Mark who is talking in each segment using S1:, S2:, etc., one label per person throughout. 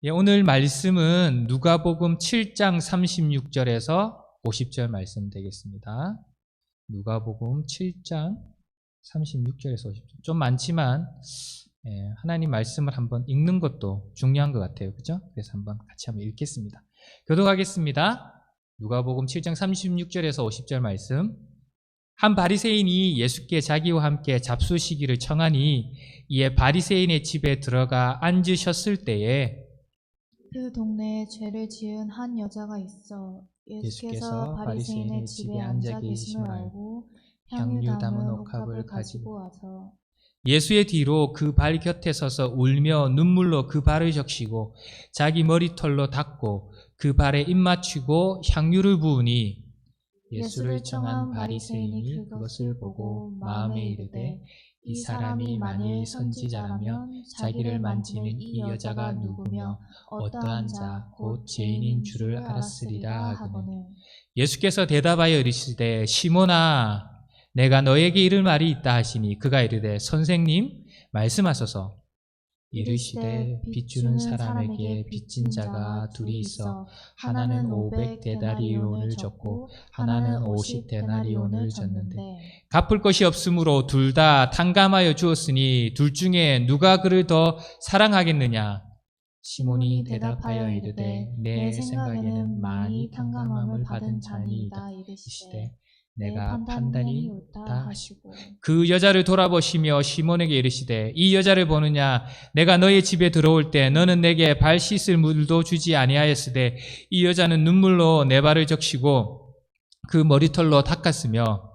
S1: 오늘 말씀은 누가복음 7장 36절에서 50절 말씀 되겠습니다. 누가복음 7장 36절에서 50절. 좀 많지만 하나님 말씀을 한번 읽는 것도 중요한 것 같아요. 그죠? 그래서 같이 한번 읽겠습니다. 교독하겠습니다. 누가복음 7장 36절에서 50절 말씀. 한 바리새인이 예수께 자기와 함께 잡수시기를 청하니 이에 바리새인의 집에 들어가 앉으셨을 때에
S2: 그 동네에 죄를 지은 한 여자가 있어 예수께서 바리새인의 집에 앉아 계심을 알고 향유 담은 옥합을 가지고 와서
S1: 예수의 뒤로 그 발 곁에 서서 울며 눈물로 그 발을 적시고 자기 머리털로 닦고 그 발에 입 맞추고 향유를 부으니 예수를 청한 바리새인이 그것을 보고 마음에 이르되 이 사람이 만일 선지자라면 자기를 만지는 이 여자가 누구며 어떠한 자 곧 죄인인 줄을 알았으리라 하거늘. 예수께서 대답하여 이르시되 시몬아 내가 너에게 이를 말이 있다 하시니 그가 이르되 선생님 말씀하소서. 이르시되 빚주는 사람에게 빚진 자가 둘이 있어 하나는 500데나리온을 줬고 하나는 50데나리온을 줬는데 갚을 것이 없으므로 둘 다 탕감하여 주었으니 둘 중에 누가 그를 더 사랑하겠느냐? 시몬이 대답하여 이르되 내 생각에는 많이 탕감함을 받은 자니이다. 이르시되 내가 판단이 옳다 하시고 그 여자를 돌아보시며 시몬에게 이르시되 이 여자를 보느냐? 내가 너의 집에 들어올 때 너는 내게 발 씻을 물도 주지 아니하였으되 이 여자는 눈물로 내 발을 적시고 그 머리털로 닦았으며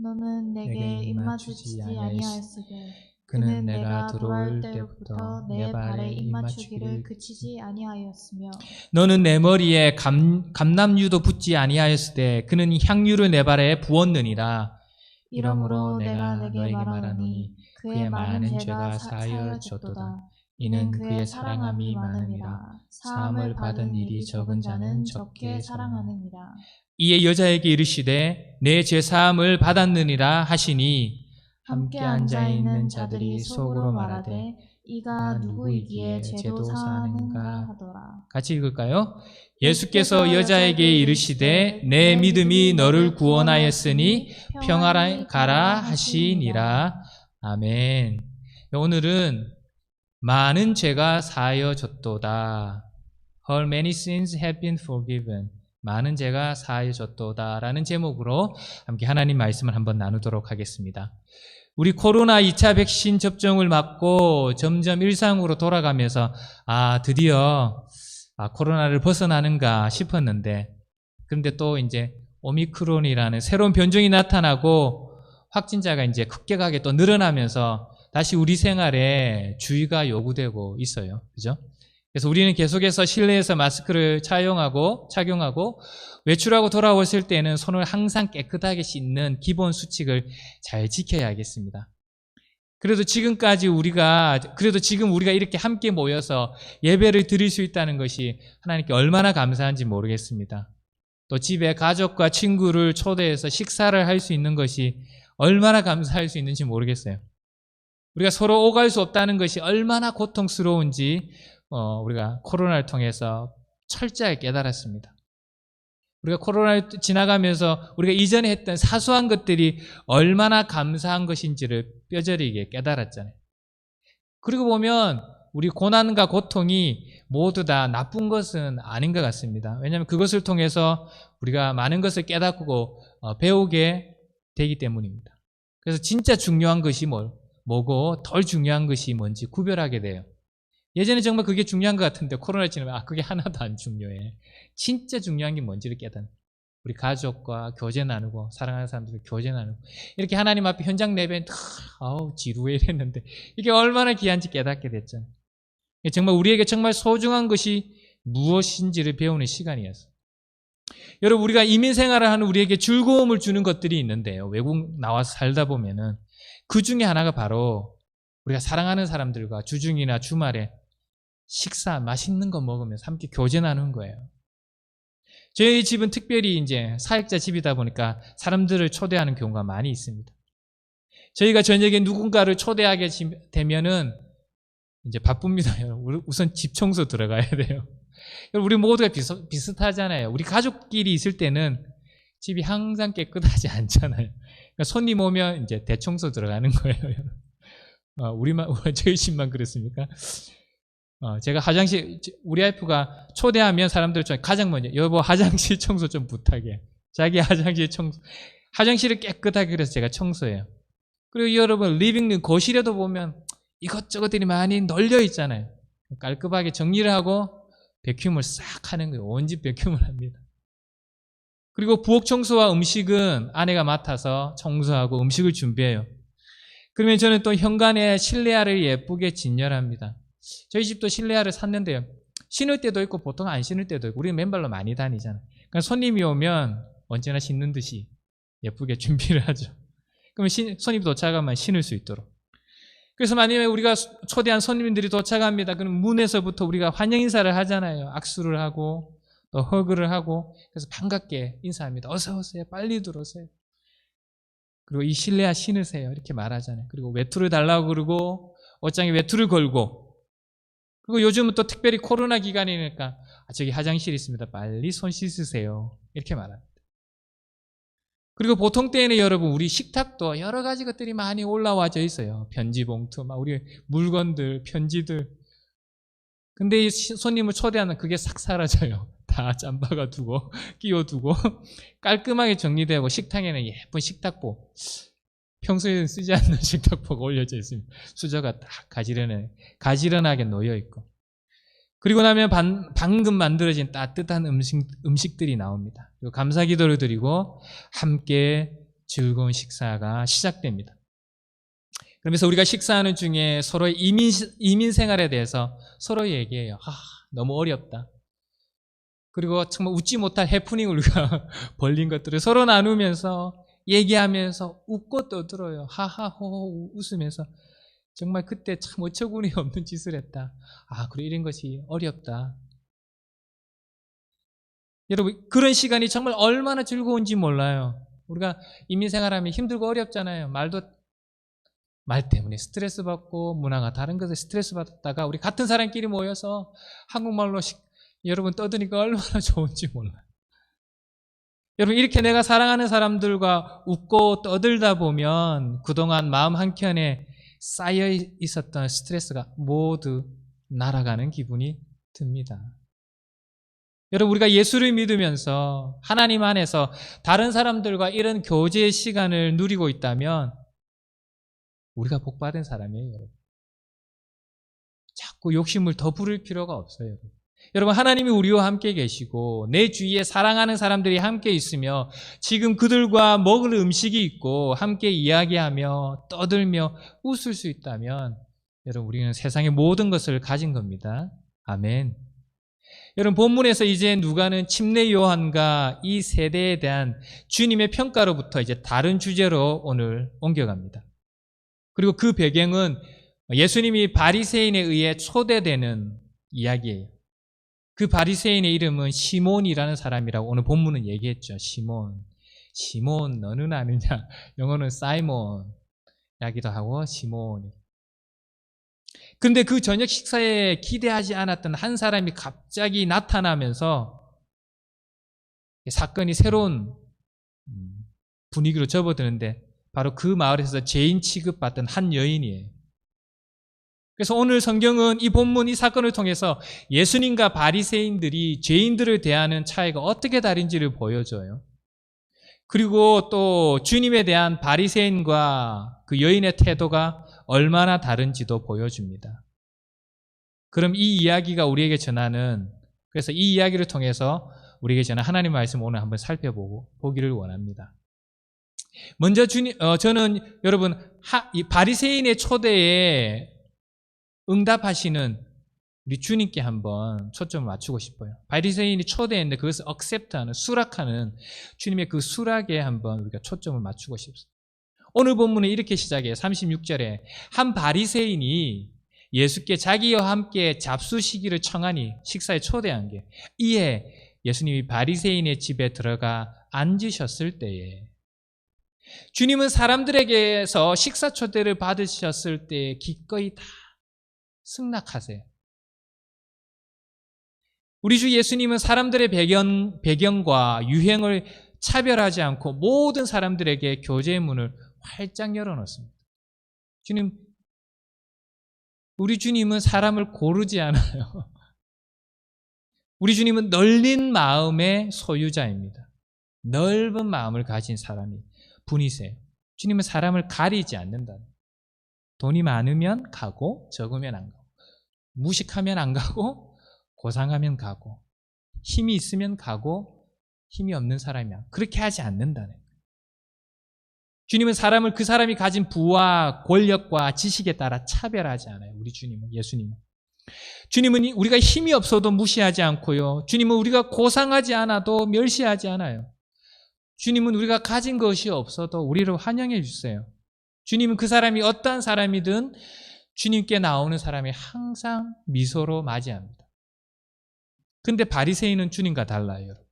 S2: 너는 내게 입 맞추지 아니하였으되
S1: 그는 내가 들어올 때부터 내 발에 입 맞추기를
S2: 그치지 아니하였으며
S1: 너는 내 머리에 감람유도 붓지 아니하였으되 그는 향유를 내 발에 부었느니라. 이러므로 내가 너에게 말하노니 그의 많은 죄가 사하여졌도다. 이는 그의 사랑함이 많음이라. 사함을 받은 일이 적은 자는 적게 사랑하느니라. 이에 여자에게 이르시되 내 죄 사함을 받았느니라 하시니 함께 앉아있는 자들이 속으로 말하되 이가 누구이기에 죄도 사하는가 하더라. 같이 읽을까요? 예수께서 여자에게 이르시되 내 믿음이 너를 구원하였으니 평화라 가라 하시니라. 아멘. 오늘은 많은 죄가 사하여졌도다. Her many sins have been forgiven. 많은 죄가 사하여졌도다 라는 제목으로 함께 하나님 말씀을 한번 나누도록 하겠습니다. 우리 코로나 2차 백신 접종을 맞고 점점 일상으로 돌아가면서 드디어 코로나를 벗어나는가 싶었는데 그런데 또 이제 오미크론이라는 새로운 변종이 나타나고 확진자가 이제 급격하게 또 늘어나면서 다시 우리 생활에 주의가 요구되고 있어요. 그죠? 그래서 우리는 계속해서 실내에서 마스크를 착용하고 외출하고 돌아왔을 때는 손을 항상 깨끗하게 씻는 기본 수칙을 잘 지켜야겠습니다. 그래도 지금 우리가 이렇게 함께 모여서 예배를 드릴 수 있다는 것이 하나님께 얼마나 감사한지 모르겠습니다. 또 집에 가족과 친구를 초대해서 식사를 할 수 있는 것이 얼마나 감사할 수 있는지 모르겠어요. 우리가 서로 오갈 수 없다는 것이 얼마나 고통스러운지 우리가 코로나를 통해서 철저하게 깨달았습니다. 우리가 코로나를 지나가면서 우리가 이전에 했던 사소한 것들이 얼마나 감사한 것인지를 뼈저리게 깨달았잖아요. 그리고 보면 우리 고난과 고통이 모두 다 나쁜 것은 아닌 것 같습니다. 왜냐하면 그것을 통해서 우리가 많은 것을 깨닫고 배우게 되기 때문입니다. 그래서 진짜 중요한 것이 뭐고 덜 중요한 것이 뭔지 구별하게 돼요. 예전에 정말 그게 중요한 것 같은데 코로나 지나면 그게 하나도 안 중요해. 진짜 중요한 게 뭔지를 깨닫는. 우리 가족과 교제 나누고 사랑하는 사람들과 교제 나누고 이렇게 하나님 앞에 현장 예배 지루해 이랬는데 이게 얼마나 귀한지 깨닫게 됐잖아요. 정말 우리에게 정말 소중한 것이 무엇인지를 배우는 시간이었어요. 여러분 우리가 이민 생활을 하는 우리에게 즐거움을 주는 것들이 있는데요. 외국 나와서 살다 보면은 그 중에 하나가 바로 우리가 사랑하는 사람들과 주중이나 주말에 맛있는 거 먹으면서 함께 교제 나누는 거예요. 저희 집은 특별히 이제 사역자 집이다 보니까 사람들을 초대하는 경우가 많이 있습니다. 저희가 저녁에 누군가를 초대하게 되면은 이제 바쁩니다. 우선 집 청소 들어가야 돼요. 우리 모두가 비슷하잖아요. 우리 가족끼리 있을 때는 집이 항상 깨끗하지 않잖아요. 그러니까 손님 오면 이제 대청소 들어가는 거예요. 저희 집만 그렇습니까? 제가 화장실, 우리 와이프가 초대하면 사람들 좀 가장 먼저, 여보, 화장실 청소 좀 부탁해. 자기 화장실 청소, 화장실을 깨끗하게 그래서 제가 청소해요. 그리고 여러분, 리빙룸, 거실에도 보면 이것저것들이 많이 널려 있잖아요. 깔끔하게 정리를 하고 베큐um을 싹 하는 거예요. 온 집 베큐um을 합니다. 그리고 부엌 청소와 음식은 아내가 맡아서 청소하고 음식을 준비해요. 그러면 저는 또 현관에 실내화를 예쁘게 진열합니다. 저희 집도 실내화를 샀는데요. 신을 때도 있고 보통 안 신을 때도 있고 우리는 맨발로 많이 다니잖아요. 그러니까 손님이 오면 언제나 신는 듯이 예쁘게 준비를 하죠. 그러면 손님이 도착하면 신을 수 있도록. 그래서 만약에 우리가 초대한 손님들이 도착합니다. 그럼 문에서부터 우리가 환영 인사를 하잖아요. 악수를 하고 또 허그를 하고 그래서 반갑게 인사합니다. 어서 오세요. 빨리 들어오세요. 그리고 이 실내화 신으세요. 이렇게 말하잖아요. 그리고 외투를 달라고 그러고 옷장에 외투를 걸고 그리고 요즘은 또 특별히 코로나 기간이니까 저기 화장실 있습니다. 빨리 손 씻으세요. 이렇게 말합니다. 그리고 보통 때에는 여러분 우리 식탁도 여러 가지 것들이 많이 올라와져 있어요. 편지 봉투, 막 우리 물건들, 편지들. 근데 이 손님을 초대하면 그게 싹 사라져요. 다 짬박아 두고 끼워두고 깔끔하게 정리되고 식탁에는 예쁜 식탁보, 평소에는 쓰지 않는 식탁보가 올려져 있습니다. 수저가 딱 가지런하게 놓여 있고 그리고 나면 방금 만들어진 따뜻한 음식들이 나옵니다. 그리고 감사기도를 드리고 함께 즐거운 식사가 시작됩니다. 그러면서 우리가 식사하는 중에 서로의 이민 생활에 대해서 서로 얘기해요. 너무 어렵다. 그리고 정말 웃지 못할 해프닝을 우리가 벌린 것들을 서로 나누면서 얘기하면서 웃고 떠들어요. 하하호호 웃으면서 정말 그때 참 어처구니 없는 짓을 했다. 그래 이런 것이 어렵다. 여러분 그런 시간이 정말 얼마나 즐거운지 몰라요. 우리가 이민생활하면 힘들고 어렵잖아요. 말 때문에 스트레스 받고 문화가 다른 것에 스트레스 받았다가 우리 같은 사람끼리 모여서 한국말로 여러분 떠드니까 얼마나 좋은지 몰라요. 여러분 이렇게 내가 사랑하는 사람들과 웃고 떠들다 보면 그동안 마음 한켠에 쌓여 있었던 스트레스가 모두 날아가는 기분이 듭니다. 여러분 우리가 예수를 믿으면서 하나님 안에서 다른 사람들과 이런 교제의 시간을 누리고 있다면 우리가 복받은 사람이에요. 여러분. 자꾸 욕심을 더 부릴 필요가 없어요. 여러분 하나님이 우리와 함께 계시고 내 주위에 사랑하는 사람들이 함께 있으며 지금 그들과 먹을 음식이 있고 함께 이야기하며 떠들며 웃을 수 있다면 여러분 우리는 세상의 모든 것을 가진 겁니다. 아멘. 여러분 본문에서 이제 누가는 침례 요한과 이 세대에 대한 주님의 평가로부터 이제 다른 주제로 오늘 옮겨갑니다. 그리고 그 배경은 예수님이 바리새인에 의해 초대되는 이야기예요. 그 바리새인의 이름은 시몬이라는 사람이라고 오늘 본문은 얘기했죠. 시몬 너는 아느냐? 영어는 사이몬 이야기도 하고 시몬. 그런데 그 저녁 식사에 기대하지 않았던 한 사람이 갑자기 나타나면서 사건이 새로운 분위기로 접어드는데 바로 그 마을에서 죄인 취급받던 한 여인이에요. 그래서 오늘 성경은 이 본문 이 사건을 통해서 예수님과 바리새인들이 죄인들을 대하는 차이가 어떻게 다른지를 보여줘요. 그리고 또 주님에 대한 바리새인과 그 여인의 태도가 얼마나 다른지도 보여줍니다. 그럼 이 이야기가 우리에게 전하는 그래서 이 이야기를 통해서 우리에게 전하는 하나님의 말씀을 오늘 한번 살펴보기를 원합니다. 먼저 저는 여러분 이 바리새인의 초대에 응답하시는 우리 주님께 한번 초점을 맞추고 싶어요. 바리새인이 초대했는데 그것을 accept하는, 수락하는 주님의 그 수락에 한번 우리가 초점을 맞추고 싶습니다. 오늘 본문은 이렇게 시작해요. 36절에 한 바리새인이 예수께 자기와 함께 잡수시기를 청하니 식사에 초대한 게 이에 예수님이 바리새인의 집에 들어가 앉으셨을 때에 주님은 사람들에게서 식사 초대를 받으셨을 때 기꺼이 다 승낙하세요. 우리 주 예수님은 사람들의 배경과 유행을 차별하지 않고 모든 사람들에게 교제의 문을 활짝 열어놓습니다. 우리 주님은 사람을 고르지 않아요. 우리 주님은 널린 마음의 소유자입니다. 넓은 마음을 가진 분이세요. 주님은 사람을 가리지 않는다. 돈이 많으면 가고 적으면 안 가고, 무식하면 안 가고 고상하면 가고, 힘이 있으면 가고 힘이 없는 사람이야. 그렇게 하지 않는다는 거예요. 주님은 사람을 그 사람이 가진 부와 권력과 지식에 따라 차별하지 않아요. 우리 주님은, 예수님은. 주님은 우리가 힘이 없어도 무시하지 않고요. 주님은 우리가 고상하지 않아도 멸시하지 않아요. 주님은 우리가 가진 것이 없어도 우리를 환영해 주세요. 주님은 그 사람이 어떠한 사람이든 주님께 나오는 사람이 항상 미소로 맞이합니다. 근데 바리새인은 주님과 달라요, 여러분.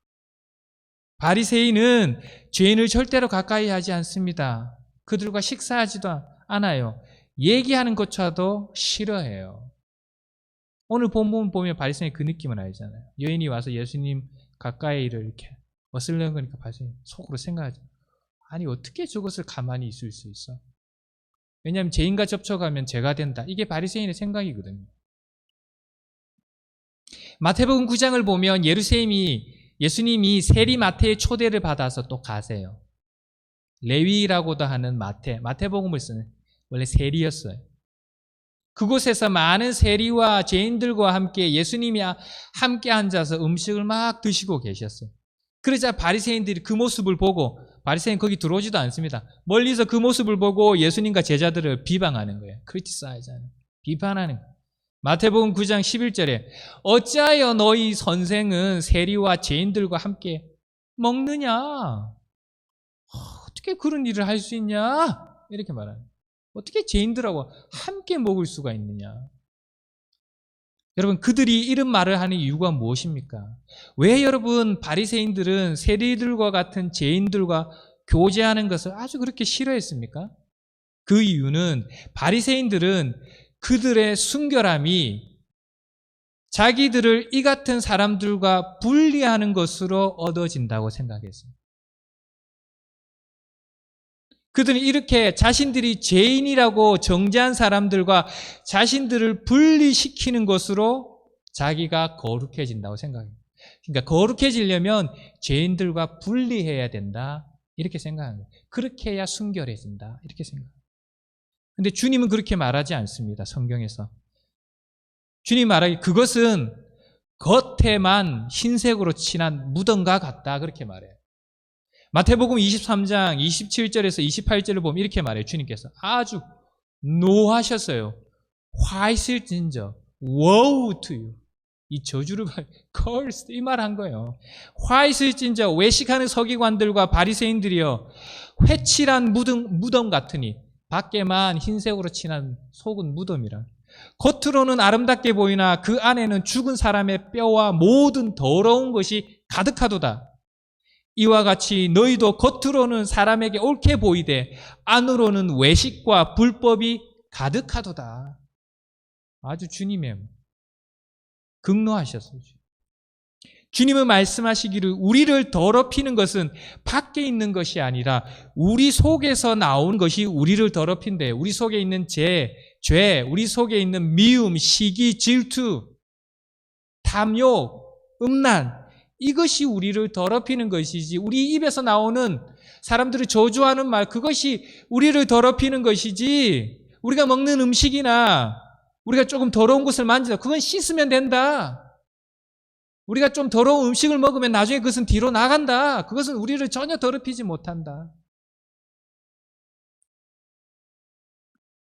S1: 바리새인은 죄인을 절대로 가까이 하지 않습니다. 그들과 식사하지도 않아요. 얘기하는 것조차도 싫어해요. 오늘 본문 보면 바리새인이 그 느낌을 알잖아요. 여인이 와서 예수님 가까이를 이렇게 어슬렁 거니까 바리새인이 속으로 생각하죠. 아니, 어떻게 저것을 가만히 있을 수 있어? 왜냐하면 죄인과 접촉하면 죄가 된다. 이게 바리새인의 생각이거든요. 마태복음 9장을 보면 예수님이 세리마태의 초대를 받아서 또 가세요. 레위라고도 하는 마태복음을 쓰는 원래 세리였어요. 그곳에서 많은 세리와 죄인들과 함께 예수님이 함께 앉아서 음식을 막 드시고 계셨어요. 그러자 바리새인들이 그 모습을 보고, 바리새인 거기 들어오지도 않습니다. 멀리서 그 모습을 보고 예수님과 제자들을 비방하는 거예요. 크리티사이즈하는, 비판하는 거예요. 마태복음 9장 11절에 어찌하여 너희 선생은 세리와 죄인들과 함께 먹느냐? 어떻게 그런 일을 할 수 있냐? 이렇게 말하는 거예요. 어떻게 죄인들하고 함께 먹을 수가 있느냐? 여러분, 그들이 이런 말을 하는 이유가 무엇입니까? 왜 여러분 바리새인들은 세리들과 같은 죄인들과 교제하는 것을 아주 그렇게 싫어했습니까? 그 이유는 바리새인들은 그들의 순결함이 자기들을 이 같은 사람들과 분리하는 것으로 얻어진다고 생각했습니다. 그들은 이렇게 자신들이 죄인이라고 정죄한 사람들과 자신들을 분리시키는 것으로 자기가 거룩해진다고 생각합니다. 그러니까 거룩해지려면 죄인들과 분리해야 된다, 이렇게 생각합니다. 그렇게 해야 순결해진다, 이렇게 생각합니다. 근데 주님은 그렇게 말하지 않습니다. 성경에서. 주님 말하기 그것은 겉에만 흰색으로 칠한 무덤과 같다, 그렇게 말해요. 마태복음 23장 27절에서 28절을 보면 이렇게 말해요. 주님께서 아주 노하셨어요. 화이실진저 woe to you. 이 저주를 cursed, 이 말 한 거예요. 화이실진저 외식하는 서기관들과 바리새인들이여, 회칠한 무덤 같으니, 밖에만 흰색으로 칠한 속은 무덤이라. 겉으로는 아름답게 보이나 그 안에는 죽은 사람의 뼈와 모든 더러운 것이 가득하도다. 이와 같이 너희도 겉으로는 사람에게 옳게 보이되 안으로는 외식과 불법이 가득하도다. 아주 주님의 극노하셨어요. 주님은 말씀하시기를 우리를 더럽히는 것은 밖에 있는 것이 아니라 우리 속에서 나온 것이 우리를 더럽힌대. 우리 속에 있는 죄, 우리 속에 있는 미움, 시기, 질투, 탐욕, 음란, 이것이 우리를 더럽히는 것이지, 우리 입에서 나오는 사람들이 저주하는 말, 그것이 우리를 더럽히는 것이지, 우리가 먹는 음식이나 우리가 조금 더러운 것을 만지다, 그건 씻으면 된다. 우리가 좀 더러운 음식을 먹으면 나중에 그것은 뒤로 나간다. 그것은 우리를 전혀 더럽히지 못한다.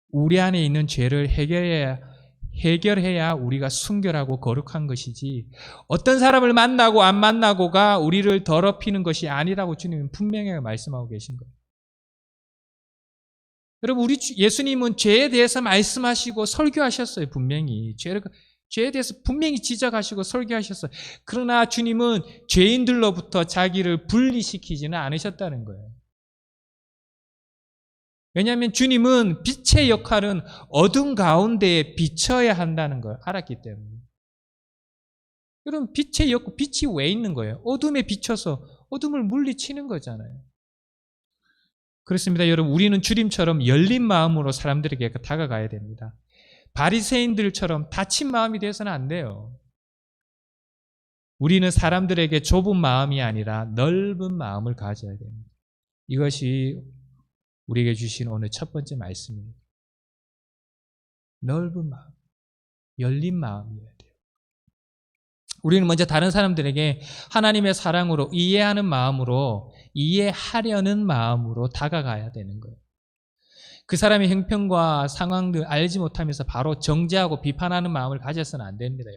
S1: 우리 안에 있는 죄를 해결해야 우리가 순결하고 거룩한 것이지, 어떤 사람을 만나고 안 만나고가 우리를 더럽히는 것이 아니라고 주님은 분명하게 말씀하고 계신 거예요. 여러분, 우리 예수님은 죄에 대해서 말씀하시고 설교하셨어요. 분명히 죄에 대해서 분명히 지적하시고 설교하셨어요. 그러나 주님은 죄인들로부터 자기를 분리시키지는 않으셨다는 거예요. 왜냐하면 주님은 빛의 역할은 어둠 가운데에 비춰야 한다는 걸 알았기 때문에. 여러분, 빛의 역할, 빛이 왜 있는 거예요? 어둠에 비춰서 어둠을 물리치는 거잖아요. 그렇습니다. 여러분, 우리는 주님처럼 열린 마음으로 사람들에게 다가가야 됩니다. 바리새인들처럼 닫힌 마음이 돼서는 안 돼요. 우리는 사람들에게 좁은 마음이 아니라 넓은 마음을 가져야 됩니다. 이것이 우리에게 주신 오늘 첫 번째 말씀입니다. 넓은 마음, 열린 마음이어야 돼요. 우리는 먼저 다른 사람들에게 하나님의 사랑으로 이해하는 마음으로, 이해하려는 마음으로 다가가야 되는 거예요. 그 사람의 형편과 상황들 알지 못하면서 바로 정죄하고 비판하는 마음을 가져서는 안 됩니다.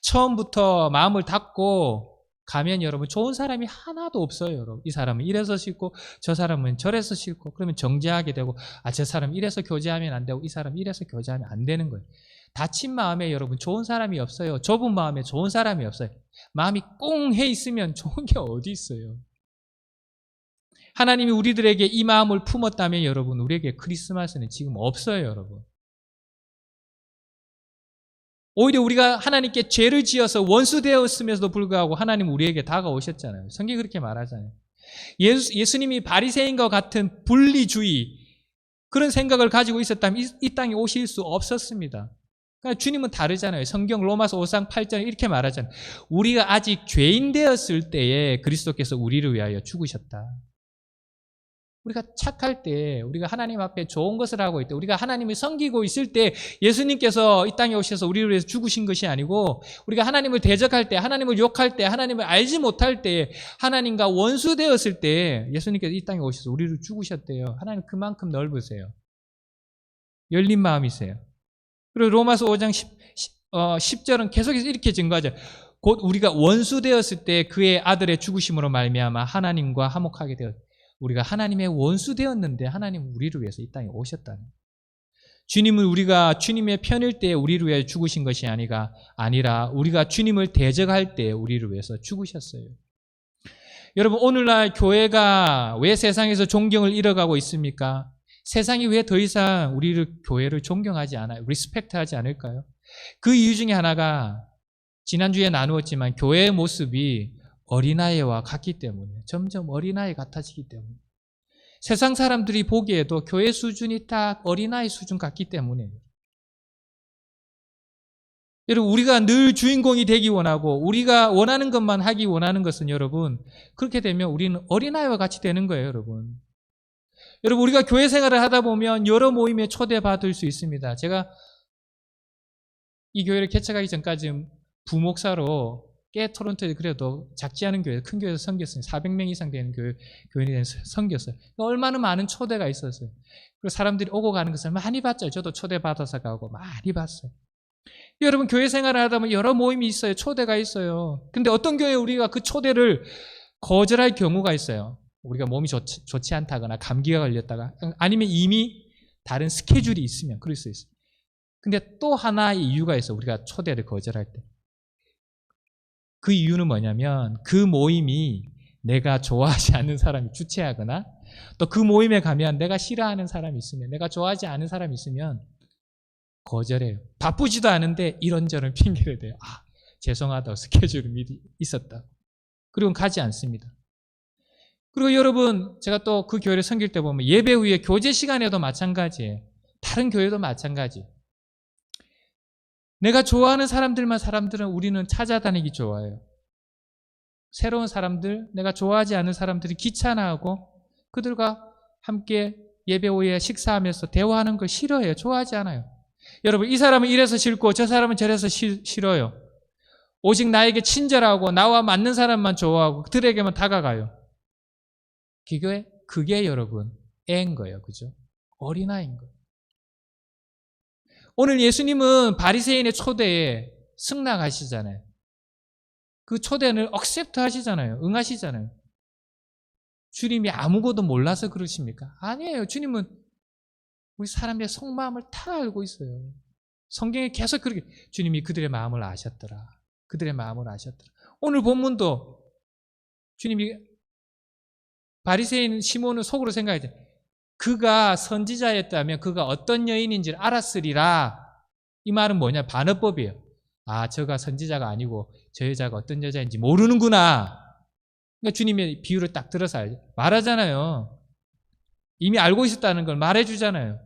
S1: 처음부터 마음을 닫고 가면 여러분 좋은 사람이 하나도 없어요. 여러분, 이 사람은 이래서 싫고 저 사람은 저래서 싫고, 그러면 정죄하게 되고, 저 사람 이래서 교제하면 안 되고 이 사람 이래서 교제하면 안 되는 거예요. 닫힌 마음에 여러분 좋은 사람이 없어요. 좁은 마음에 좋은 사람이 없어요. 마음이 꽁해 있으면 좋은 게 어디 있어요. 하나님이 우리들에게 이 마음을 품었다면 여러분, 우리에게 크리스마스는 지금 없어요. 여러분, 오히려 우리가 하나님께 죄를 지어서 원수 되었음에도 불구하고 하나님 우리에게 다가오셨잖아요. 성경이 그렇게 말하잖아요. 예수님이 바리새인과 같은 분리주의, 그런 생각을 가지고 있었다면 이 땅에 오실 수 없었습니다. 그러니까 주님은 다르잖아요. 성경 로마서 5장 8절에 이렇게 말하잖아요. 우리가 아직 죄인 되었을 때에 그리스도께서 우리를 위하여 죽으셨다. 우리가 착할 때, 우리가 하나님 앞에 좋은 것을 하고 있을 때, 우리가 하나님을 섬기고 있을 때 예수님께서 이 땅에 오셔서 우리를 위해서 죽으신 것이 아니고, 우리가 하나님을 대적할 때, 하나님을 욕할 때, 하나님을 알지 못할 때, 하나님과 원수 되었을 때 예수님께서 이 땅에 오셔서 우리를 죽으셨대요. 하나님 그만큼 넓으세요. 열린 마음이세요. 그리고 로마서 5장 10절은 계속해서 이렇게 증거하죠. 곧 우리가 원수 되었을 때 그의 아들의 죽으심으로 말미암아 하나님과 화목하게 되었다. 우리가 하나님의 원수 되었는데 하나님은 우리를 위해서 이 땅에 오셨다는 거예요. 주님은 우리가 주님의 편일 때 우리를 위해 죽으신 것이 아니라 우리가 주님을 대적할 때 우리를 위해서 죽으셨어요. 여러분, 오늘날 교회가 왜 세상에서 존경을 잃어가고 있습니까? 세상이 왜 더 이상 교회를 존경하지 않아요? 리스펙트하지 않을까요? 그 이유 중에 하나가 지난주에 나누었지만 교회의 모습이 어린아이와 같기 때문에, 점점 어린아이 같아지기 때문에, 세상 사람들이 보기에도 교회 수준이 딱 어린아이 수준 같기 때문에, 여러분, 우리가 늘 주인공이 되기 원하고 우리가 원하는 것만 하기 원하는 것은 여러분, 그렇게 되면 우리는 어린아이와 같이 되는 거예요. 여러분, 우리가 교회 생활을 하다 보면 여러 모임에 초대받을 수 있습니다. 제가 이 교회를 개척하기 전까지 부목사로 꽤 토론토에 그래도 작지 않은 교회, 큰 교회에서 섬겼어요. 400명 이상 되는 교인에서 섬겼어요. 얼마나 많은 초대가 있었어요. 그리고 사람들이 오고 가는 것을 많이 봤죠. 저도 초대받아서 가고 많이 봤어요. 여러분, 교회 생활을 하다 보면 여러 모임이 있어요. 초대가 있어요. 근데 어떤 교회에 우리가 그 초대를 거절할 경우가 있어요. 우리가 몸이 좋지 않다거나 감기가 걸렸다가, 아니면 이미 다른 스케줄이 있으면 그럴 수 있어요. 근데 또 하나의 이유가 있어요. 우리가 초대를 거절할 때. 그 이유는 뭐냐면 그 모임이 내가 좋아하지 않는 사람이 주최하거나, 또 그 모임에 가면 내가 싫어하는 사람이 있으면, 내가 좋아하지 않은 사람이 있으면 거절해요. 바쁘지도 않은데 이런저런 핑계를 대요. 죄송하다고, 스케줄이 미리 있었다. 그리고 가지 않습니다. 그리고 여러분, 제가 또 그 교회를 섬길 때 보면 예배 후에 교제 시간에도 마찬가지예요. 다른 교회도 마찬가지. 내가 좋아하는 사람들은 우리는 찾아다니기 좋아해요. 새로운 사람들, 내가 좋아하지 않는 사람들이 귀찮아하고 그들과 함께 예배 후에 식사하면서 대화하는 걸 싫어해요. 좋아하지 않아요. 여러분, 이 사람은 이래서 싫고 저 사람은 저래서 싫어요. 오직 나에게 친절하고 나와 맞는 사람만 좋아하고 그들에게만 다가가요. 그게 여러분 애인 거예요. 그죠? 어린아이인 거예요. 오늘 예수님은 바리새인의 초대에 승낙하시잖아요. 그 초대를 억셉트 하시잖아요. 응하시잖아요. 주님이 아무것도 몰라서 그러십니까? 아니에요. 주님은 우리 사람의 속마음을 다 알고 있어요. 성경에 계속 그렇게 주님이 그들의 마음을 아셨더라. 그들의 마음을 아셨더라. 오늘 본문도 주님이 바리새인 시몬은 속으로 생각하죠. 그가 선지자였다면 그가 어떤 여인인지를 알았으리라. 이 말은 뭐냐? 반어법이에요. 아, 저가 선지자가 아니고 저 여자가 어떤 여자인지 모르는구나. 그러니까 주님의 비유를 딱 들어서 말하잖아요. 이미 알고 있었다는 걸 말해주잖아요.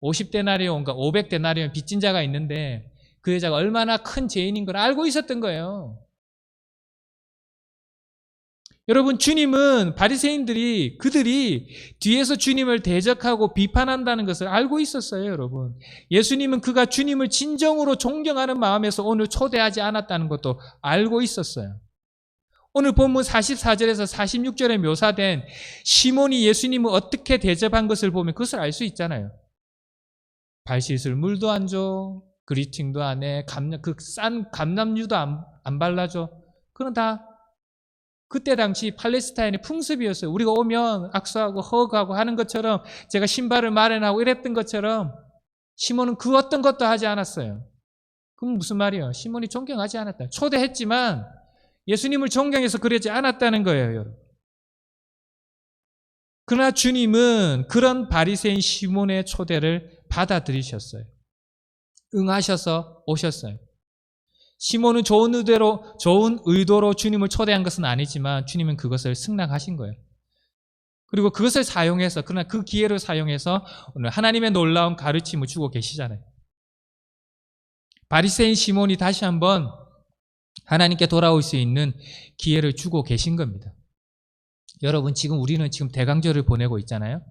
S1: 50데나리온과 500데나리온 빚진 자가 있는데 그 여자가 얼마나 큰 죄인인 걸 알고 있었던 거예요. 여러분, 주님은 바리새인들이 그들이 뒤에서 주님을 대적하고 비판한다는 것을 알고 있었어요, 여러분. 예수님은 그가 주님을 진정으로 존경하는 마음에서 오늘 초대하지 않았다는 것도 알고 있었어요. 오늘 본문 44절에서 46절에 묘사된 시몬이 예수님을 어떻게 대접한 것을 보면 그것을 알 수 있잖아요. 발 씻을 물도 안 줘, 그리팅도 안 해, 그 싼 감람유도 안 발라줘. 그건 다 그때 당시 팔레스타인의 풍습이었어요. 우리가 오면 악수하고 허그하고 하는 것처럼, 제가 신발을 마련하고 이랬던 것처럼 시몬은 그 어떤 것도 하지 않았어요. 그럼 무슨 말이에요? 시몬이 존경하지 않았다. 초대했지만 예수님을 존경해서 그러지 않았다는 거예요, 여러분. 그러나 주님은 그런 바리새인 시몬의 초대를 받아들이셨어요. 응하셔서 오셨어요. 시몬은 좋은 의도로 주님을 초대한 것은 아니지만 주님은 그것을 승낙하신 거예요. 그리고 그것을 사용해서, 그러나 그 기회를 사용해서 오늘 하나님의 놀라운 가르침을 주고 계시잖아요. 바리새인 시몬이 다시 한번 하나님께 돌아올 수 있는 기회를 주고 계신 겁니다. 여러분, 우리는 지금 대강절을 보내고 있잖아요.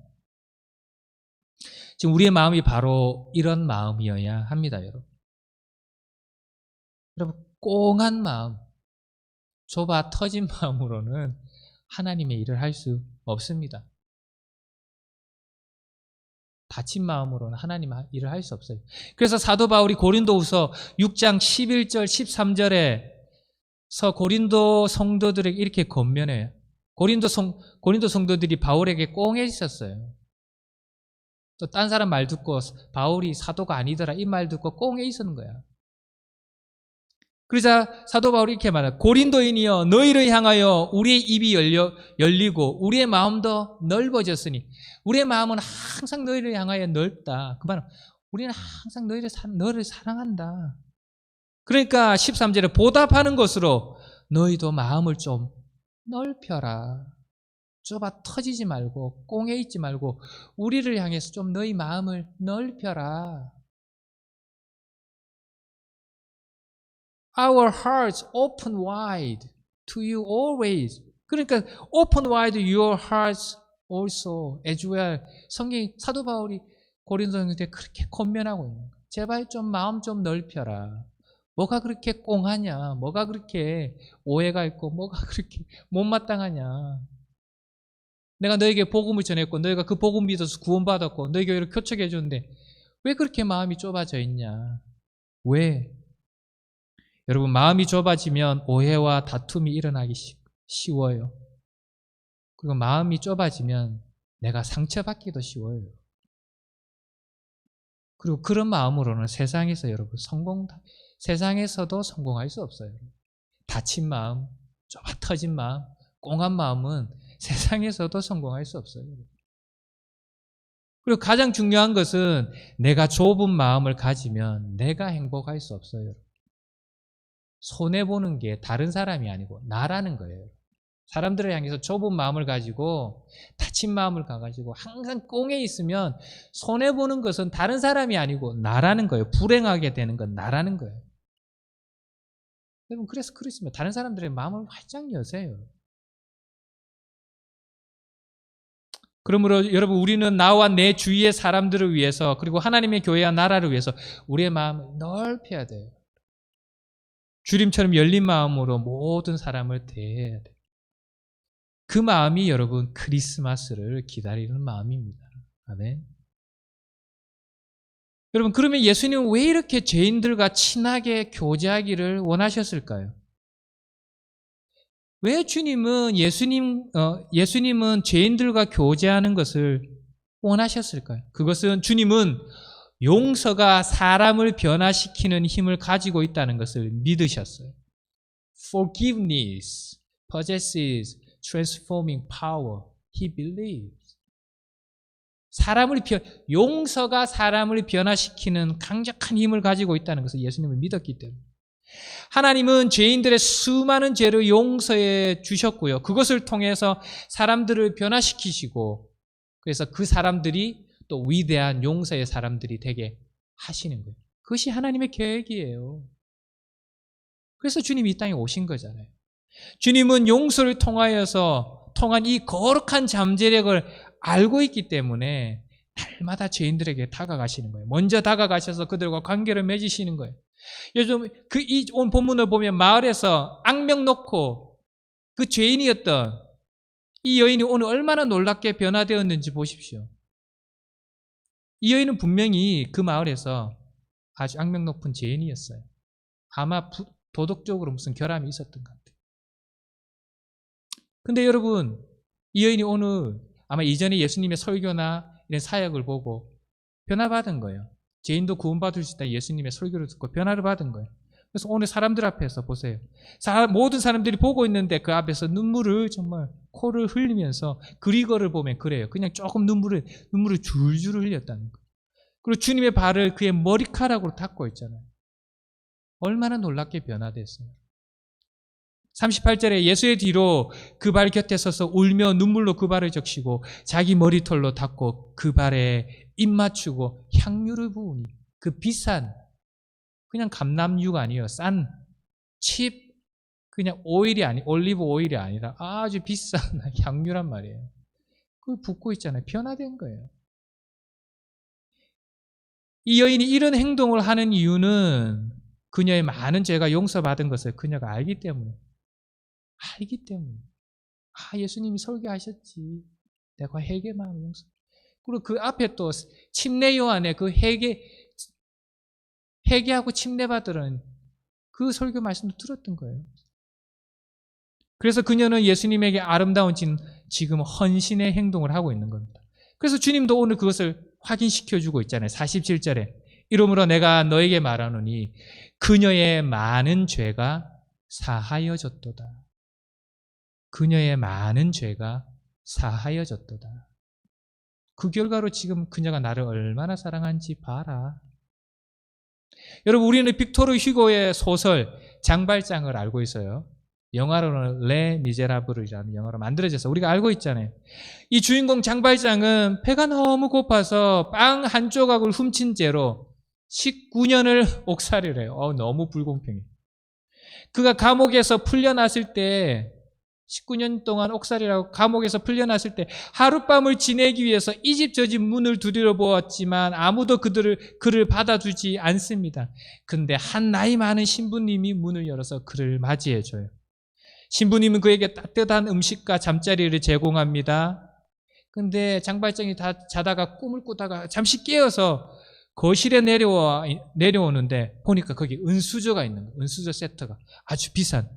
S1: 지금 우리의 마음이 바로 이런 마음이어야 합니다, 여러분. 여러분, 꽁한 마음, 좁아 터진 마음으로는 하나님의 일을 할 수 없습니다. 닫힌 마음으로는 하나님의 일을 할 수 없어요. 그래서 사도 바울이 고린도후서 6장 11절 13절에서 고린도 성도들에게 이렇게 권면해요. 고린도 성도들이 바울에게 꽁해 있었어요. 또 딴 사람 말 듣고 바울이 사도가 아니더라 이 말 듣고 꽁해 있었는 거야. 그러자 사도 바울이 이렇게 말해요. 고린도인이여, 너희를 향하여 우리의 입이 열리고 우리의 마음도 넓어졌으니, 우리의 마음은 항상 너희를 향하여 넓다. 그 말은 우리는 항상 너를 사랑한다. 그러니까 13절에 보답하는 것으로 너희도 마음을 좀 넓혀라. 좁아 터지지 말고 꽁해 있지 말고 우리를 향해서 좀 너희 마음을 넓혀라. Our hearts open wide to you always. 그러니까 open wide your hearts also as well. 성경 사도 바울이 고린도 성도들에게 그렇게 권면하고 있는 거예요. 제발 좀 마음 좀 넓혀라. 뭐가 그렇게 꽁하냐? 뭐가 그렇게 오해가 있고 뭐가 그렇게 못마땅하냐? 내가 너에게 복음을 전했고 너희가 그 복음 믿어서 구원받았고 너희 교회를 교척해 줬는데 왜 그렇게 마음이 좁아져 있냐? 왜? 여러분, 마음이 좁아지면 오해와 다툼이 일어나기 쉬워요. 그리고 마음이 좁아지면 내가 상처받기도 쉬워요. 그리고 그런 마음으로는 세상에서 세상에서도 성공할 수 없어요. 다친 마음, 좁아 터진 마음, 꽁한 마음은 세상에서도 성공할 수 없어요. 그리고 가장 중요한 것은 내가 좁은 마음을 가지면 내가 행복할 수 없어요. 손해보는 게 다른 사람이 아니고 나라는 거예요. 사람들을 향해서 좁은 마음을 가지고 다친 마음을 가지고 항상 꽁에 있으면 손해보는 것은 다른 사람이 아니고 나라는 거예요. 불행하게 되는 건 나라는 거예요. 여러분, 그래서 그렇습니다. 다른 사람들의 마음을 활짝 여세요. 그러므로 여러분, 우리는 나와 내 주위의 사람들을 위해서, 그리고 하나님의 교회와 나라를 위해서 우리의 마음을 넓혀야 돼요. 주님처럼 열린 마음으로 모든 사람을 대해야 돼요. 그 마음이 여러분 크리스마스를 기다리는 마음입니다. 아멘. 여러분, 그러면 예수님은 왜 이렇게 죄인들과 친하게 교제하기를 원하셨을까요? 왜 예수님은 죄인들과 교제하는 것을 원하셨을까요? 그것은 주님은 용서가 사람을 변화시키는 힘을 가지고 있다는 것을 믿으셨어요. Forgiveness possesses transforming power. He believes. 용서가 사람을 변화시키는 강력한 힘을 가지고 있다는 것을 예수님을 믿었기 때문에. 하나님은 죄인들의 수많은 죄를 용서해 주셨고요. 그것을 통해서 사람들을 변화시키시고, 그래서 그 사람들이 또 위대한 용서의 사람들이 되게 하시는 거예요. 그것이 하나님의 계획이에요. 그래서 주님이 이 땅에 오신 거잖아요. 주님은 용서를 통한 이 거룩한 잠재력을 알고 있기 때문에 날마다 죄인들에게 다가가시는 거예요. 먼저 다가가셔서 그들과 관계를 맺으시는 거예요. 요즘 이 오늘 본문을 보면 마을에서 악명 놓고 그 죄인이었던 이 여인이 오늘 얼마나 놀랍게 변화되었는지 보십시오. 이 여인은 분명히 그 마을에서 아주 악명 높은 죄인이었어요. 아마 도덕적으로 무슨 결함이 있었던 것 같아요. 근데 여러분, 이 여인이 오늘 아마 이전에 예수님의 설교나 이런 사역을 보고 변화받은 거예요. 죄인도 구원받을 수 있다 예수님의 설교를 듣고 변화를 받은 거예요. 그래서 오늘 사람들 앞에서 보세요. 모든 사람들이 보고 있는데 그 앞에서 눈물을 정말 코를 흘리면서 그리거를 보면 그래요. 그냥 조금 눈물을 줄줄 흘렸다는 거예요. 그리고 주님의 발을 그의 머리카락으로 닦고 있잖아요. 얼마나 놀랍게 변화됐어요. 38절에 예수의 뒤로 그 발 곁에 서서 울며 눈물로 그 발을 적시고 자기 머리털로 닦고 그 발에 입 맞추고 향유를 부으니, 그 비싼 그냥 감람유가 아니에요. 싼 칩 그냥 올리브 오일이 아니라 아주 비싼 향유란 말이에요. 그걸 붓고 있잖아요. 변화된 거예요. 이 여인이 이런 행동을 하는 이유는 그녀의 많은 죄가 용서받은 것을 그녀가 알기 때문에. 예수님이 설교하셨지. 내가 회개만 용서. 그리고 그 앞에 또 침례 요한의 그 회개하고 침례 받으라는 그 설교 말씀도 들었던 거예요. 그래서 그녀는 예수님에게 아름다운 지금 헌신의 행동을 하고 있는 겁니다. 그래서 주님도 오늘 그것을 확인시켜주고 있잖아요. 47절에 이러므로 내가 너에게 말하노니 그녀의 많은 죄가 사하여졌도다. 그녀의 많은 죄가 사하여졌도다. 그 결과로 지금 그녀가 나를 얼마나 사랑한지 봐라. 여러분, 우리는 빅토르 휴고의 소설 장발장을 알고 있어요. 영화로는 레 미제라블이라는 영화로 만들어져서 우리가 알고 있잖아요. 이 주인공 장발장은 배가 너무 고파서 빵 한 조각을 훔친 죄로 19년을 옥살이를 해요. 너무 불공평해. 그가 감옥에서 풀려났을 때 19년 동안 옥살이라고 감옥에서 풀려났을 때 하룻밤을 지내기 위해서 이 집 저 집 문을 두드려 보았지만 아무도 그를 받아주지 않습니다. 근데 한 나이 많은 신부님이 문을 열어서 그를 맞이해줘요. 신부님은 그에게 따뜻한 음식과 잠자리를 제공합니다. 근데 장발장이 자다가 꿈을 꾸다가 잠시 깨어서 거실에 내려오는데 보니까 거기 은수저가 있는 거예요. 은수저 세트가 아주 비싼.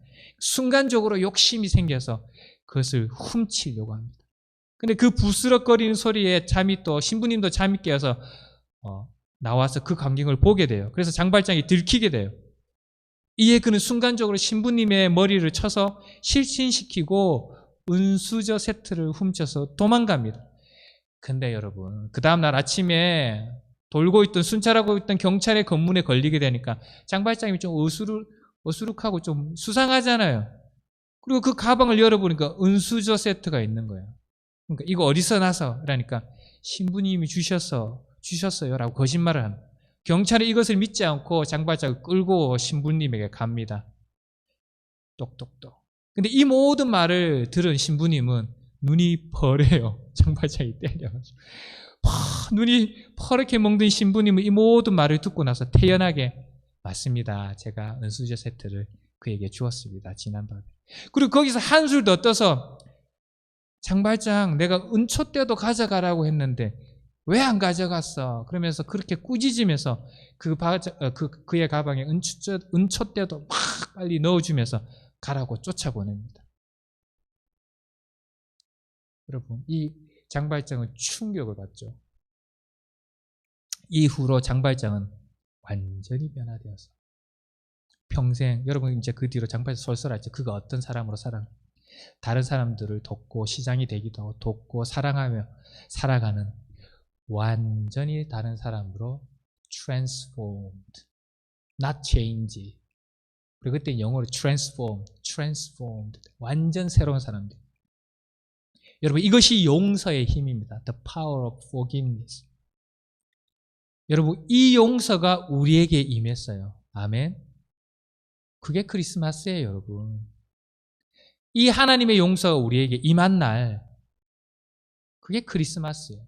S1: 순간적으로 욕심이 생겨서 그것을 훔치려고 합니다. 근데 그 부스럭거리는 소리에 신부님도 잠이 깨어서 나와서 그 광경을 보게 돼요. 그래서 장발장이 들키게 돼요. 이에 그는 순간적으로 신부님의 머리를 쳐서 실신시키고 은수저 세트를 훔쳐서 도망갑니다. 근데 여러분, 그 다음날 아침에 순찰하고 있던 경찰의 검문에 걸리게 되니까 장발장이 좀 어수룩하고 좀 수상하잖아요. 그리고 그 가방을 열어보니까 은수저 세트가 있는 거예요. 그러니까 이거 어디서 나서? 그러니까 신부님이 주셨어요 라고 거짓말을 합니다. 경찰이 이것을 믿지 않고 장발장을 끌고 신부님에게 갑니다. 똑똑똑. 근데 이 모든 말을 들은 신부님은 눈이 퍼래요. 장발장이 때려가지고. 눈이 퍼렇게 멍든 신부님은 이 모든 말을 듣고 나서 태연하게 맞습니다. 제가 은수저 세트를 그에게 주었습니다. 지난밤에. 그리고 거기서 한술 더 떠서 장발장 내가 은촛대도 가져가라고 했는데 왜 안 가져갔어? 그러면서 그렇게 꾸짖으면서 그의 가방에 은촛대도 막 빨리 넣어주면서 가라고 쫓아보냅니다. 여러분, 이 장발장은 충격을 받죠. 이후로 장발장은 완전히 변화되어서 평생, 여러분 이제 그 뒤로 장발장 솔솔하죠. 그가 어떤 사람으로 다른 사람들을 돕고 시장이 되기도 하고 돕고 사랑하며 살아가는 완전히 다른 사람으로 transformed, not change. 그리고 그때 영어로 transformed, 완전 새로운 사람들. 여러분, 이것이 용서의 힘입니다. The power of forgiveness. 여러분, 이 용서가 우리에게 임했어요. 아멘. 그게 크리스마스예요, 여러분. 이 하나님의 용서가 우리에게 임한 날, 그게 크리스마스예요.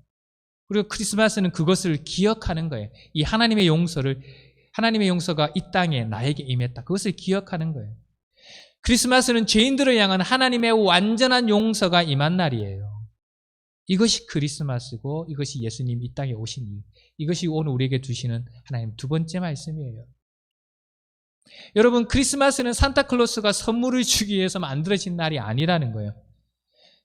S1: 그리고 크리스마스는 그것을 기억하는 거예요. 이 하나님의 용서가 이 땅에 나에게 임했다. 그것을 기억하는 거예요. 크리스마스는 죄인들을 향한 하나님의 완전한 용서가 임한 날이에요. 이것이 크리스마스고 이것이 예수님이 이 땅에 오신 이유. 이것이 오늘 우리에게 주시는 하나님 두 번째 말씀이에요. 여러분, 크리스마스는 산타클로스가 선물을 주기 위해서 만들어진 날이 아니라는 거예요.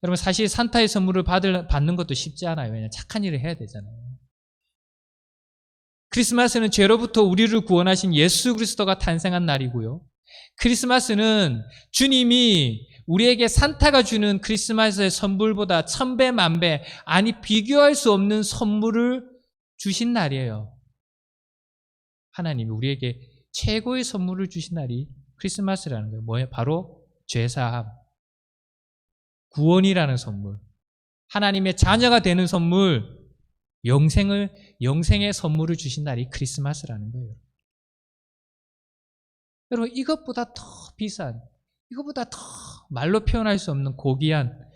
S1: 여러분, 사실 산타의 선물을 받는 것도 쉽지 않아요. 왜냐하면 착한 일을 해야 되잖아요. 크리스마스는 죄로부터 우리를 구원하신 예수 그리스도가 탄생한 날이고요. 크리스마스는 주님이 우리에게 산타가 주는 크리스마스의 선물보다 1000배, 만배, 아니 비교할 수 없는 선물을 주신 날이에요. 하나님이 우리에게 최고의 선물을 주신 날이 크리스마스라는 거예요. 뭐예요? 바로 죄사함, 구원이라는 선물, 하나님의 자녀가 되는 선물, 영생의 선물을 주신 날이 크리스마스라는 거예요. 여러분, 이것보다 더 비싼, 이것보다 더 말로 표현할 수 없는 고귀한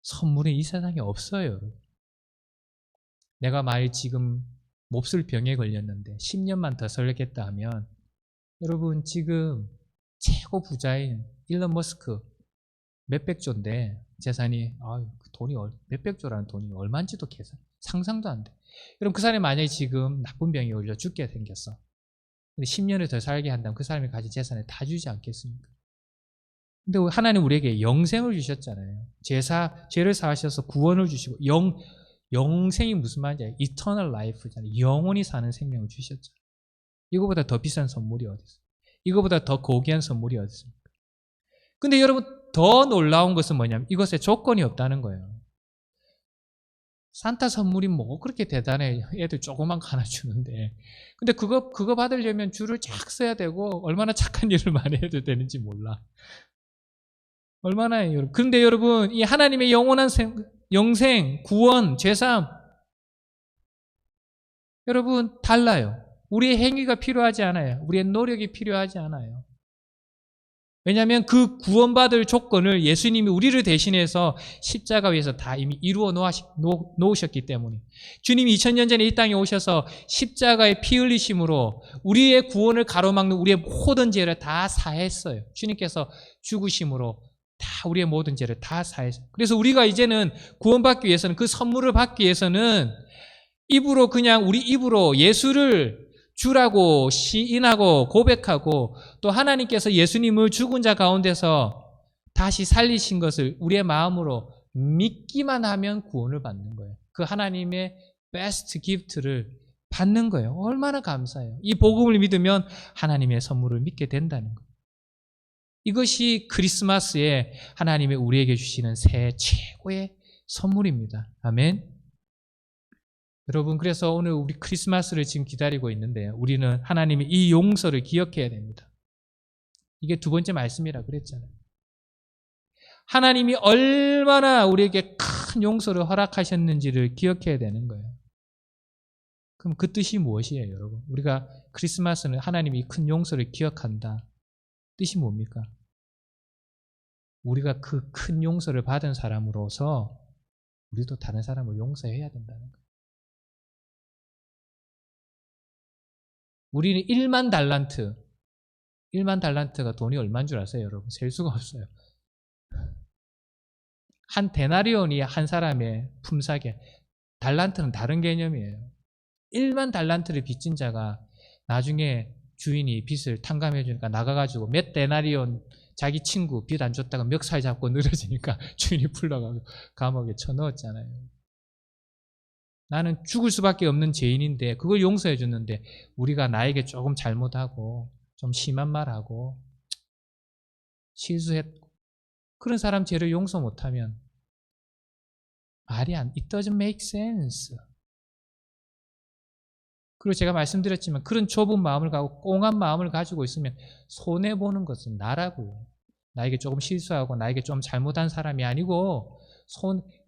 S1: 선물이 이 세상에 없어요. 내가 만일 지금 몹쓸 병에 걸렸는데 10년만 더 살겠다 하면 여러분, 지금 최고 부자인 일론 머스크 몇백조인데 재산이 돈이 몇백조라는 돈이 얼마인지도 상상도 안 돼. 여러분, 그 사람이 만약에 지금 나쁜 병에 걸려 죽게 생겼어. 근데 10년을 더 살게 한다면 그 사람이 가진 재산을 다 주지 않겠습니까? 근데 하나님 우리에게 영생을 주셨잖아요. 죄를 사하셔서 구원을 주시고 영생이 무슨 말인지 eternal life잖아요. 영원히 사는 생명을 주셨죠. 이거보다 더 비싼 선물이 어디 있어요? 이거보다 더 고귀한 선물이 어디 있습니까? 근데 여러분, 더 놀라운 것은 뭐냐면 이것에 조건이 없다는 거예요. 산타 선물이 뭐 그렇게 대단해. 애들 조그만 거 하나 주는데. 근데 그거 받으려면 줄을 쫙 서야 되고 얼마나 착한 일을 많이 해도 되는지 몰라. 얼마나 해요. 그런데 여러분, 이 하나님의 영원한 영생, 구원, 죄사함, 여러분 달라요. 우리의 행위가 필요하지 않아요. 우리의 노력이 필요하지 않아요. 왜냐하면 그 구원받을 조건을 예수님이 우리를 대신해서 십자가 위에서 다 이미 이루어 놓으셨기 때문에 주님이 2000년 전에 이 땅에 오셔서 십자가의 피 흘리심으로 우리의 구원을 가로막는 우리의 모든 죄를 다 사했어요. 주님께서 죽으심으로 다 우리의 모든 죄를 다 사했어요. 그래서 우리가 이제는 구원받기 위해서는, 그 선물을 받기 위해서는 우리 입으로 예수를 주라고 시인하고 고백하고, 또 하나님께서 예수님을 죽은 자 가운데서 다시 살리신 것을 우리의 마음으로 믿기만 하면 구원을 받는 거예요. 그 하나님의 베스트 기프트를 받는 거예요. 얼마나 감사해요. 이 복음을 믿으면 하나님의 선물을 믿게 된다는 거예요. 이것이 크리스마스에 하나님이 우리에게 주시는 새해 최고의 선물입니다. 아멘. 여러분, 그래서 오늘 우리 크리스마스를 지금 기다리고 있는데 우리는 하나님의 이 용서를 기억해야 됩니다. 이게 두 번째 말씀이라 그랬잖아요. 하나님이 얼마나 우리에게 큰 용서를 허락하셨는지를 기억해야 되는 거예요. 그럼 그 뜻이 무엇이에요, 여러분? 우리가 크리스마스는 하나님이 큰 용서를 기억한다. 뜻이 뭡니까? 우리가 그 큰 용서를 받은 사람으로서 우리도 다른 사람을 용서해야 된다는 거예요. 우리는 1만 달란트가 돈이 얼마인 줄 아세요, 여러분? 셀 수가 없어요. 한 데나리온이 한 사람의 품삯에, 달란트는 다른 개념이에요. 1만 달란트를 빚진 자가 나중에 주인이 빚을 탕감해 주니까 나가가지고 몇 데나리온 자기 친구 빚 안 줬다가 멱살 잡고 늘어지니까 주인이 불러가지고 감옥에 쳐넣었잖아요. 나는 죽을 수밖에 없는 죄인인데 그걸 용서해 줬는데 우리가 나에게 조금 잘못하고 좀 심한 말하고 실수했고 그런 사람 죄를 용서 못하면 it doesn't make sense. 그리고 제가 말씀드렸지만 그런 좁은 마음을 가지고 꽁한 마음을 가지고 있으면 손해보는 것은 나라고요. 나에게 조금 실수하고 나에게 좀 잘못한 사람이 아니고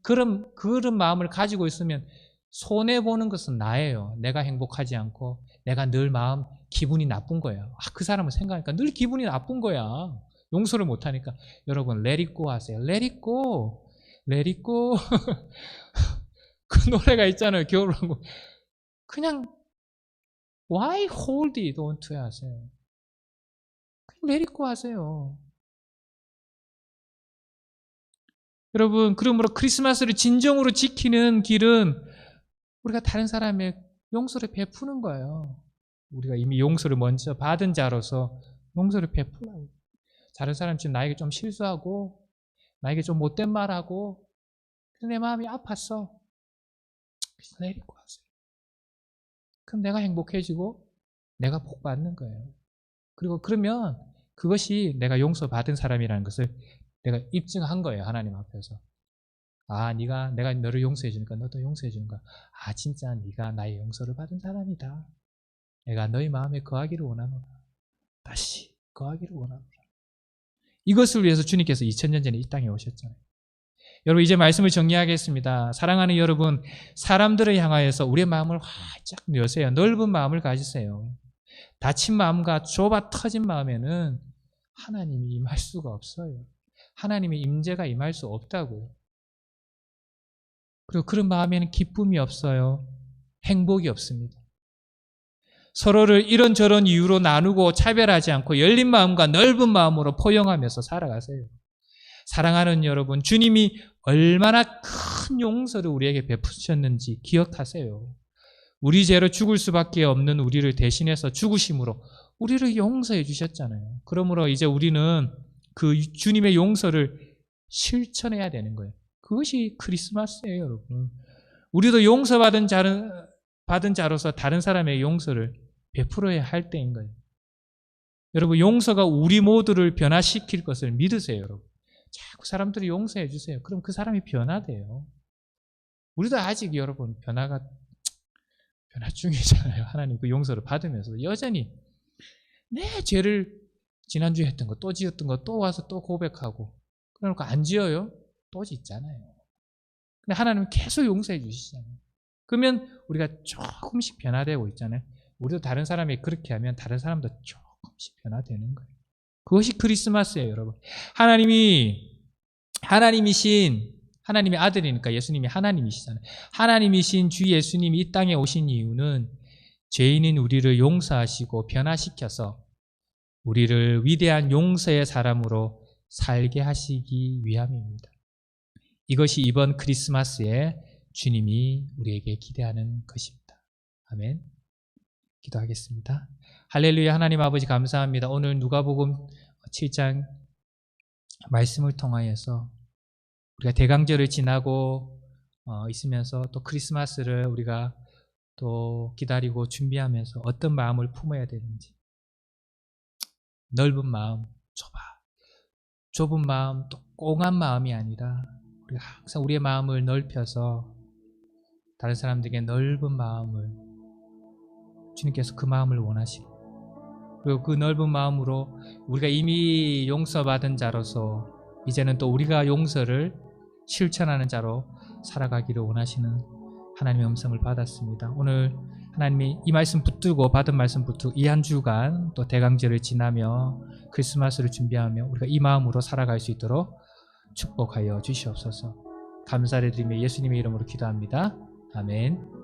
S1: 그런 마음을 가지고 있으면 손해보는 것은 나예요. 내가 행복하지 않고 내가 늘 기분이 나쁜 거예요. 그 사람을 생각하니까 늘 기분이 나쁜 거야. 용서를 못하니까. 여러분 let it go 하세요. let it go. let it go. 그 노래가 있잖아요. 겨울왕국. 그냥 why hold it on to 하세요. 그냥 let it go 하세요. 여러분, 그러므로 크리스마스를 진정으로 지키는 길은 우리가 다른 사람의 용서를 베푸는 거예요. 우리가 이미 용서를 먼저 받은 자로서 용서를 베풀라고. 다른 사람 지금 나에게 좀 실수하고 나에게 좀 못된 말하고 내 마음이 아팠어. 내리고 하세요. 그럼 내가 행복해지고 내가 복 받는 거예요. 그리고 그러면 그것이 내가 용서받은 사람이라는 것을 내가 입증한 거예요. 하나님 앞에서. 내가 너를 용서해 주니까 너도 용서해 주는 거야. 진짜 네가 나의 용서를 받은 사람이다. 내가 너희 마음에 거하기를 원하노라. 다시 거하기를 원하노라. 이것을 위해서 주님께서 2000년 전에 이 땅에 오셨잖아요. 여러분, 이제 말씀을 정리하겠습니다. 사랑하는 여러분, 사람들을 향하여서 우리의 마음을 활짝 여세요. 넓은 마음을 가지세요. 닫힌 마음과 좁아 터진 마음에는 하나님이 임할 수가 없어요. 하나님의 임재가 임할 수 없다고요. 그리고 그런 마음에는 기쁨이 없어요. 행복이 없습니다. 서로를 이런저런 이유로 나누고 차별하지 않고 열린 마음과 넓은 마음으로 포용하면서 살아가세요. 사랑하는 여러분, 주님이 얼마나 큰 용서를 우리에게 베푸셨는지 기억하세요. 우리 죄로 죽을 수밖에 없는 우리를 대신해서 죽으심으로 우리를 용서해 주셨잖아요. 그러므로 이제 우리는 그 주님의 용서를 실천해야 되는 거예요. 그것이 크리스마스예요, 여러분. 우리도 용서받은 자로서 다른 사람의 용서를 베풀어야 할 때인 거예요. 여러분, 용서가 우리 모두를 변화시킬 것을 믿으세요, 여러분. 자꾸 사람들이 용서해 주세요. 그럼 그 사람이 변화돼요. 우리도 아직 여러분 변화 중이잖아요. 하나님 그 용서를 받으면서 여전히 내 죄를 지난주에 했던 거 또 지었던 거 또 와서 또 고백하고 그러니까 안 지어요? 또 짓잖아요. 근데 하나님은 계속 용서해 주시잖아요. 그러면 우리가 조금씩 변화되고 있잖아요. 우리도 다른 사람이 그렇게 하면 다른 사람도 조금씩 변화되는 거예요. 그것이 크리스마스예요, 여러분. 하나님의 아들이니까 예수님이 하나님이시잖아요. 하나님이신 주 예수님이 이 땅에 오신 이유는 죄인인 우리를 용서하시고 변화시켜서 우리를 위대한 용서의 사람으로 살게 하시기 위함입니다. 이것이 이번 크리스마스에 주님이 우리에게 기대하는 것입니다. 아멘. 기도하겠습니다. 할렐루야. 하나님 아버지 감사합니다. 오늘 누가복음 7장 말씀을 통하여서 우리가 대강절을 지나고 있으면서 또 크리스마스를 우리가 또 기다리고 준비하면서 어떤 마음을 품어야 되는지, 넓은 마음, 좁은 마음, 또 꽁한 마음이 아니라 우리가 항상 우리의 마음을 넓혀서 다른 사람들에게 넓은 마음을 주님께서 그 마음을 원하시고, 그리고 그 넓은 마음으로 우리가 이미 용서받은 자로서 이제는 또 우리가 용서를 실천하는 자로 살아가기를 원하시는 하나님의 음성을 받았습니다. 오늘 하나님이 이 말씀 붙들고 받은 말씀 붙들고 이 한 주간 또 대강절을 지나며 크리스마스를 준비하며 우리가 이 마음으로 살아갈 수 있도록 축복하여 주시옵소서. 감사를 드리며 예수님의 이름으로 기도합니다. 아멘.